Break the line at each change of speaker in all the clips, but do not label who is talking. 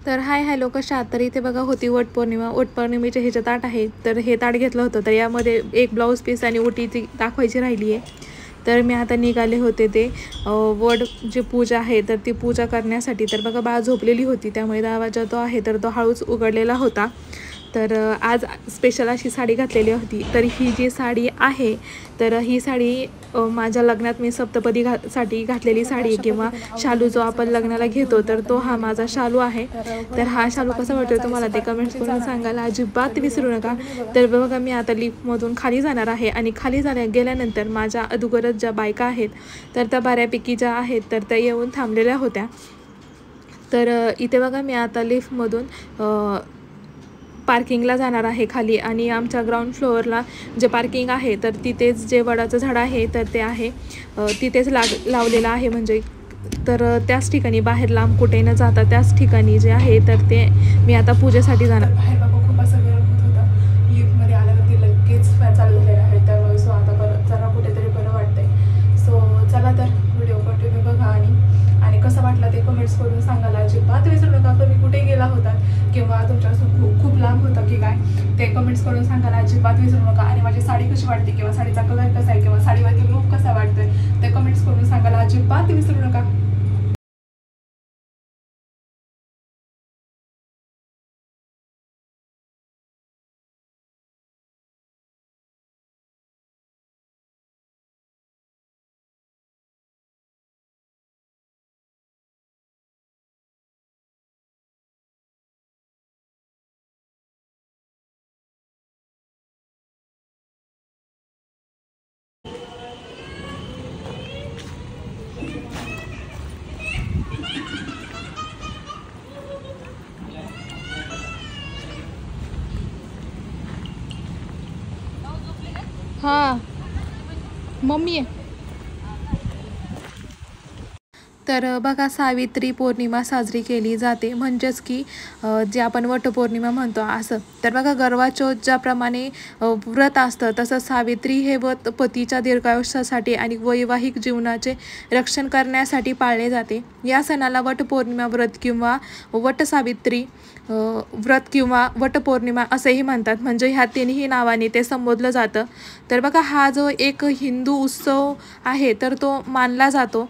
तर hi hello कशा आहात? तर इथे बघा होती वटपौर्णिमेचे ह्याचं ताट आहे. तर हे ताट घेतलं होतं, तर यामध्ये एक ब्लाऊज पीस आणि ओटीची दाखवायची राहिली आहे. तर मी आता निघाले होते ते वड जी पूजा आहे तर ती पूजा करण्यासाठी. तर बघा बाळ झोपलेली होती, त्यामुळे दरवाजा जो आहे तर तो हळूच उघडलेला होता. तर आज स्पेशल अशी साडी घातलेली होती. तर ही जी साडी आहे तर ही साडी माझ्या लग्नात मी सप्तपदी साठी घातलेली साडी किंवा शालू जो आपण लग्नाला घेतो तर तो हा माझा शालू आहे. तर हा शालू कसा वाटतो तुम्हाला ते कमेंट्स करून सांगायला अजिबात विसरू नका. तर बघा मी आता लिफ्टमधून खाली जाणार आहे आणि खाली गेल्यानंतर माझ्या अगोदरच ज्या बायका आहेत तर त्या बऱ्यापैकी ज्या आहेत तर त्या येऊन थांबलेल्या होत्या. तर इथे बघा मी आता लिफ्टमधून पार्किंगला जाणार आहे खाली, आणि आमच्या ग्राउंड फ्लोअरला जे पार्किंग आहे तर तिथेच जे वडाचं झाड आहे तर ते आहे तिथेच लावलेलं आहे. म्हणजे तर त्याच ठिकाणी बाहेर लांब कुठे न जाता त्याच ठिकाणी जे आहे तर ते मी आता पूजेसाठी जाणार. बाहेर बाबा खूप असं गरम होत होतं. लिफ्टमध्ये आल्यावरती लगेच फॅन चालू झालेला आहे, त्यामुळे सो आता परत जरा कुठेतरी बरं वाटतंय. सो चला तर व्हिडिओ कंटिन्यू बघा आणि कसं वाटलं ते कमेंट्स करून सांगायला अजिबात विसरू नका. तुम्ही कुठे गेला होता किंवा तुमच्यापासून खूप लांब होता की काय ते कमेंट्स करून सांगायला अजिबात विसरू नका. आणि माझी साडी कशी वाटते किंवा साडीचा कलर कसा आहे किंवा साडीवरती लुक कसा वाटतोय ते कमेंट्स करून सांगायला अजिबात विसरू नका. हां मम्मी आहे. तर बघा सावित्री पौर्णिमा साजरी केली जाते, म्हणजेच की जे आपण वटपौर्णिमा म्हणतो असं. तर बघा करवा ज्याप्रमाणे व्रत असतं तसं सावित्री हे व्रत पतीच्या दीर्घायुष्यासाठी आणि वैवाहिक जीवनाचे रक्षण करण्यासाठी पाळले जाते. या सणाला वटपौर्णिमा व्रत किंवा वटसावित्री व्रत किंवा वटपौर्णिमा असेही म्हणतात. म्हणजे ह्या तिन्ही नावाने ते संबोधलं जातं. तर बघा हा जो एक हिंदू उत्सव आहे तर तो मानला जातो.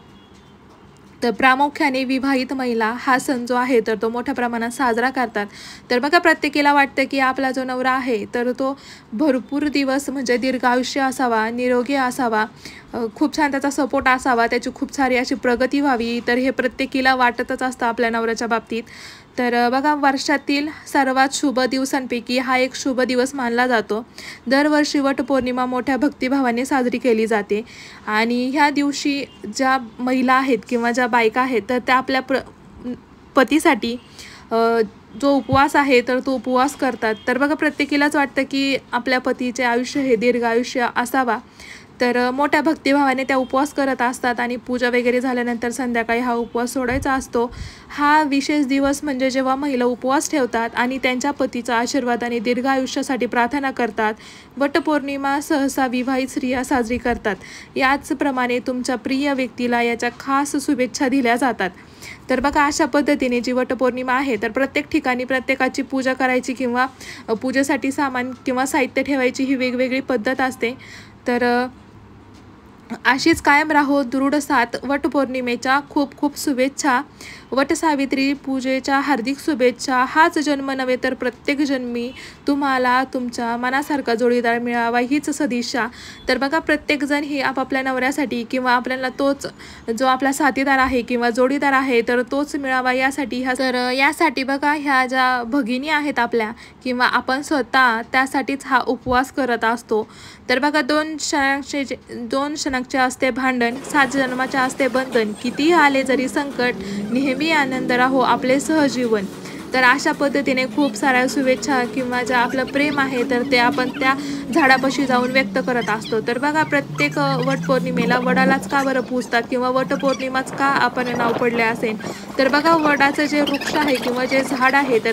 तर प्रामुख्याने विवाहित महिला हा सण जो आहे तर तो मोठ्या प्रमाणात साजरा करतात. तर बघा प्रत्येकीला वाटतं की आपला जो नवरा आहे तर तो भरपूर दिवस म्हणजे दीर्घ आयुष्य असावा, निरोगी असावा, खूप छान त्याचा सपोर्ट असावा, त्याची खूप सारी अशी प्रगती व्हावी. तर हे प्रत्येकीला वाटतच असतं आपल्या नवऱ्याच्या बाबतीत. तर बघा वर्षातील सर्वात शुभ दिवसांपैकी हा एक शुभ दिवस मानला जातो. दरवर्षी वटपौर्णिमा मोठ्या भक्तिभावाने साजरी केली जाते. आणि ह्या दिवशी ज्या महिला आहेत किंवा ज्या बायका आहेत तर त्या आपल्या पतीसाठी जो उपवास आहे तर तो उपवास करतात. तर बघा प्रत्येकीलाच वाटतं की आपल्या पतीचे आयुष्य हे दीर्घ आयुष्य असावा. तर मोठ्या भक्तिभावाने त्या उपवास करत असतात आणि पूजा वगैरे झाल्यानंतर संध्याकाळी हा उपवास सोडायचा असतो. हा विशेष दिवस म्हणजे जेव्हा महिला उपवास ठेवतात आणि त्यांच्या पतीचा आशीर्वाद आणि दीर्घ आयुष्यासाठी प्रार्थना करतात. वटपौर्णिमा सहसा विवाहित स्त्रिया साजरी करतात. याचप्रमाणे तुमच्या प्रिय व्यक्तीला याच्या खास शुभेच्छा दिल्या जातात. तर बघा अशा पद्धतीने जी वटपौर्णिमा आहे तर प्रत्येक ठिकाणी प्रत्येकाची पूजा करायची किंवा पूजेसाठी सामान किंवा साहित्य ठेवायची ही वेगवेगळी पद्धत असते. तर अशीच कायम राहो दृढ साथ. वटपौर्णिमेच्या खूप खूप शुभेच्छा. वटसावित्री पूजेच्या हार्दिक शुभेच्छा. हाच जन्म नव्हे तर प्रत्येक जन्मी तुम्हाला तुमच्या मनासारखा जोडीदार मिळावा हीच सदिच्छा. तर बघा प्रत्येकजण ही आपापल्या नवऱ्यासाठी किंवा आपल्याला तोच जो आपला साथीदार आहे किंवा जोडीदार आहे तर तोच मिळावा यासाठी यासाठी बघा ह्या ज्या भगिनी आहेत आपल्या किंवा आपण स्वतः त्यासाठीच हा उपवास करत असतो. तर बघा दोन क्षणाचे असते भांडण, 7 जन्माचे असते बंधन, कितीही आले जरी संकट, नेहमी आनंद राहो आपले सहजीवन. तर अशा पद्धतीने खूप साऱ्या शुभेच्छा किंवा जे आपलं प्रेम आहे तर ते आपण त्या झाडापाशी जाऊन व्यक्त करत असतो. तर बघा प्रत्येक वटपौर्णिमेला वडालाच का बरं पूजतात किंवा वटपौर्णिमाच का आपण नाव पडले असेल. तर बघा वडाचं जे वृक्ष आहे किंवा जे झाड आहे तर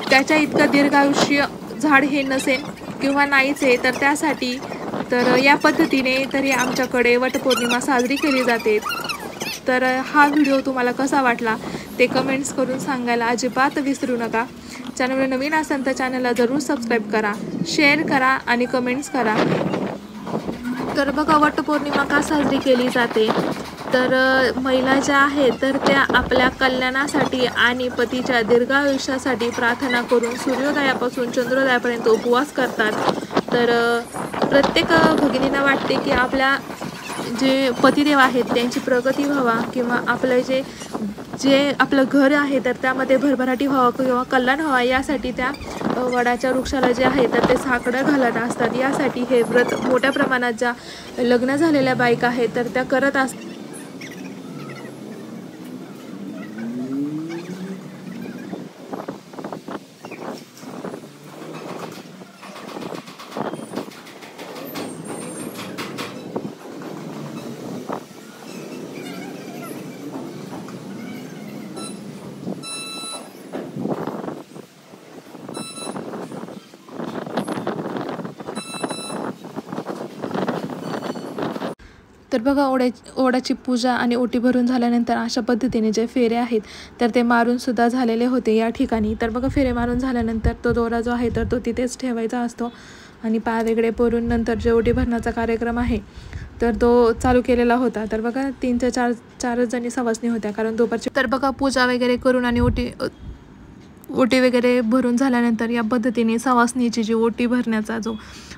त्याच्या इतकं दीर्घायुष्य झाड हे नसेल किंवा नाहीच आहे. तर त्यासाठी तर या पद्धतीने तरी आमच्याकडे वटपौर्णिमा साजरी केली जाते. तर हा व्हिडिओ तुम्हाला कसा वाटला ते कमेंट्स करून सांगायला अजिबात विसरू नका. चॅनलवर नवीन असाल तर चॅनलला जरूर सबस्क्राईब करा, शेअर करा आणि कमेंट्स करा. तर बघा, वटपौर्णिमा का साजरी केली जाते, तर महिला ज्या आहेत तर त्या आपल्या कल्याणासाठी आणि पतीच्या दीर्घायुष्यासाठी प्रार्थना करून सूर्योदयापासून चंद्रोदयापर्यंत उपवास करतात. तर प्रत्येक भगिनींना वाटते की आपल्या जे पतिदेव आहेत त्यांची प्रगती व्हावा किंवा आपलं जे आपलं घर आहे तर त्यामध्ये भरभराटी व्हावं किंवा कल्याण व्हावा, यासाठी त्या वडाच्या वृक्षाला जे आहे तर ते साकडं घालत असतात. यासाठी हे व्रत मोठ्या प्रमाणात ज्या लग्न झालेल्या बायका आहेत तर त्या करत असतात. तर बघा, ओढ्याची पूजा आणि ओटी भरून झाल्यानंतर अशा पद्धतीने जे फेरे आहेत तर ते मारून सुद्धा झालेले होते या ठिकाणी. तर बघा, फेरे मारून झाल्यानंतर तो दोरा जो आहे तर तो तिथेच ठेवायचा असतो आणि पाय वेगळे परून नंतर जे ओटी भरण्याचा कार्यक्रम आहे तर तो चालू केलेला होता. तर बघा, 3 ते 4 जणी सवासणी होत्या, कारण दुपारची. तर बघा, पूजा वगैरे करून आणि ओटी वगैरे भरून झाल्यानंतर या पद्धतीने सवासणीची जी ओटी भरण्याचा जो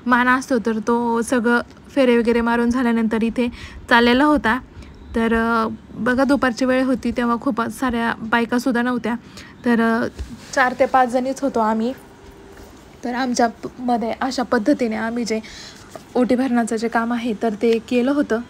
मान असतो तर तो सगळं फेरे वगैरे मारून झाल्यानंतर इथे चाललेला होता. तर बघा, दुपारची वेळ होती तेव्हा खूप साऱ्या बायकासुद्धा नव्हत्या. तर 4 ते 5 जणीच होतो आम्ही. तर आमच्यामध्ये अशा पद्धतीने आम्ही जे ओटी भरण्याचं जे काम आहे तर ते केलं होतं.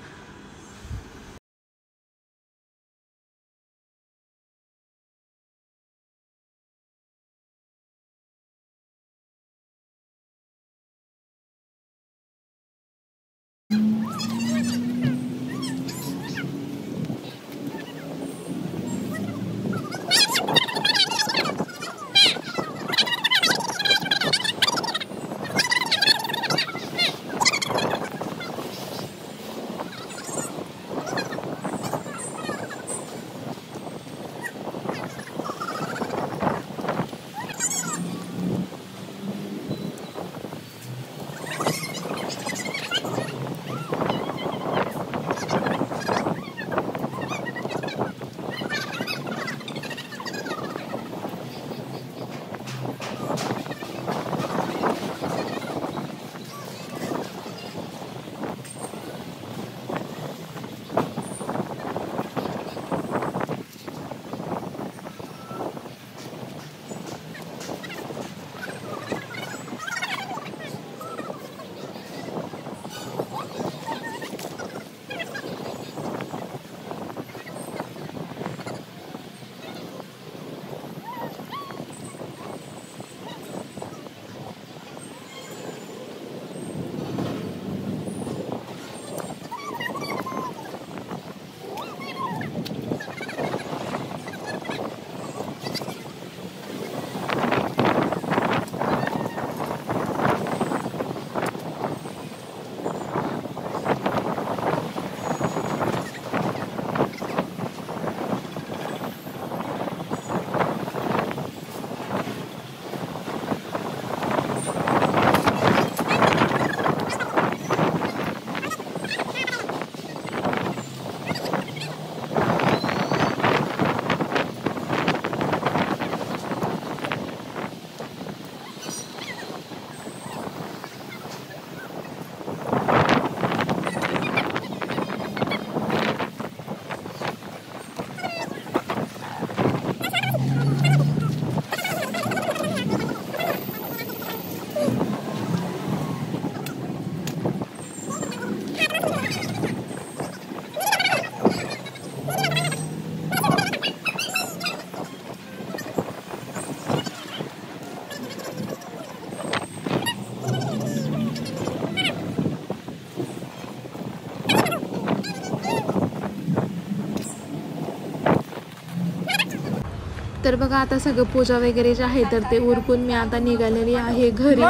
तर बघा आता सगळं पूजा वगैरे जे आहे तर ते उरकून मी आता निघालेली आहे घरी.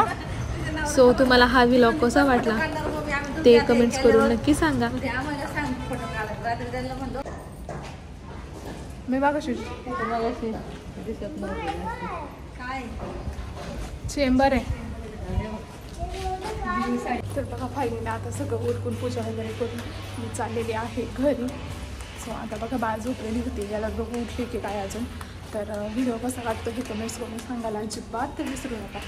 सो तुम्हाला हा व्लॉग कसा वाटला ते कमेंट्स करून नक्की सांगा. मी मागाशी
दिसत नव्हतं काय
चेंबर आहे. तर बघा फायनली आता सगळं उरकून पूजा वगैरे करून मी चाललेली आहे घरी. सो आता बघा बाळ झोपलेली होती, याला बघू उठली की काय अजून. तर व्हिडिओ कसा वाटतो हे कमेंट्स करून सांगायला अजिबात विसरू नका.